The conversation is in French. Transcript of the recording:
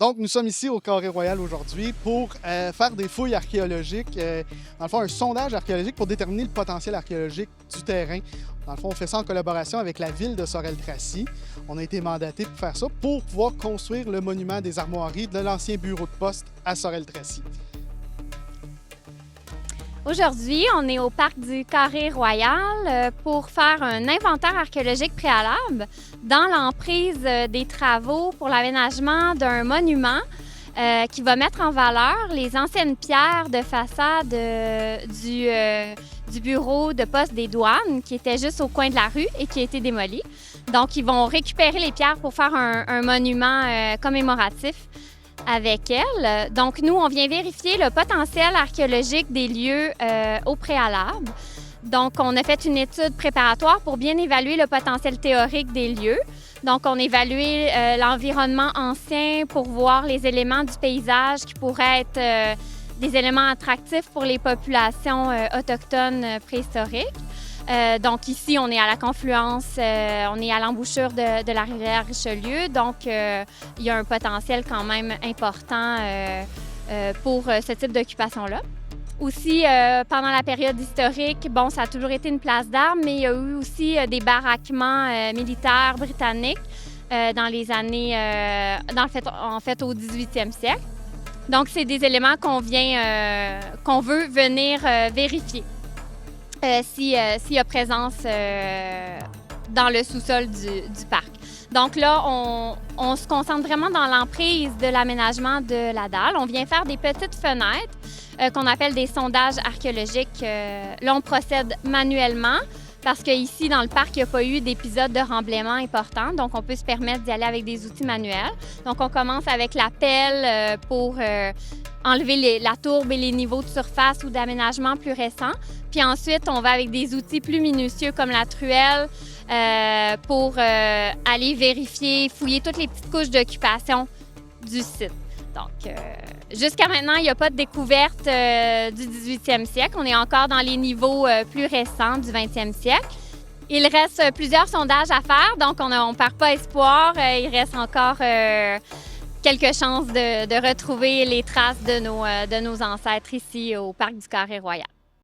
Donc, nous sommes ici au Carré Royal aujourd'hui pour faire des fouilles archéologiques, dans le fond, un sondage archéologique pour déterminer le potentiel archéologique du terrain. Dans le fond, on fait ça en collaboration avec la ville de Sorel-Tracy. On a été mandaté pour faire ça pour pouvoir construire le monument des armoiries de l'ancien bureau de poste à Sorel-Tracy. Aujourd'hui, on est au parc du Carré Royal pour faire un inventaire archéologique préalable dans l'emprise des travaux pour l'aménagement d'un monument qui va mettre en valeur les anciennes pierres de façade du bureau de poste des douanes qui était juste au coin de la rue et qui a été démoli. Donc, ils vont récupérer les pierres pour faire un monument commémoratif avec elle. Donc, nous, on vient vérifier le potentiel archéologique des lieux au préalable. Donc, on a fait une étude préparatoire pour bien évaluer le potentiel théorique des lieux. Donc, on a évalué l'environnement ancien pour voir les éléments du paysage qui pourraient être des éléments attractifs pour les populations autochtones préhistoriques. Donc ici, on est à la confluence, on est à l'embouchure de la rivière Richelieu, donc il y a un potentiel quand même important pour ce type d'occupation-là. Aussi, pendant la période historique, bon, ça a toujours été une place d'armes, mais il y a eu aussi des baraquements militaires britanniques dans les années, en fait au 18e siècle. Donc, c'est des éléments qu'on veut venir vérifier. S'il y a présence dans le sous-sol du parc. Donc là, on se concentre vraiment dans l'emprise de l'aménagement de la dalle. On vient faire des petites fenêtres qu'on appelle des sondages archéologiques. Là, on procède manuellement parce qu'ici, dans le parc, il n'y a pas eu d'épisode de remblaiement important. Donc, on peut se permettre d'y aller avec des outils manuels. Donc, on commence avec la pelle pour enlever la tourbe et les niveaux de surface ou d'aménagement plus récents. Puis ensuite, on va avec des outils plus minutieux comme la truelle pour aller vérifier, fouiller toutes les petites couches d'occupation du site. Donc, jusqu'à maintenant, il n'y a pas de découverte du 18e siècle. On est encore dans les niveaux plus récents du 20e siècle. Il reste plusieurs sondages à faire, donc on ne perd pas espoir. Il reste encore quelques chances de retrouver les traces de nos ancêtres ici au parc du Carré Royal.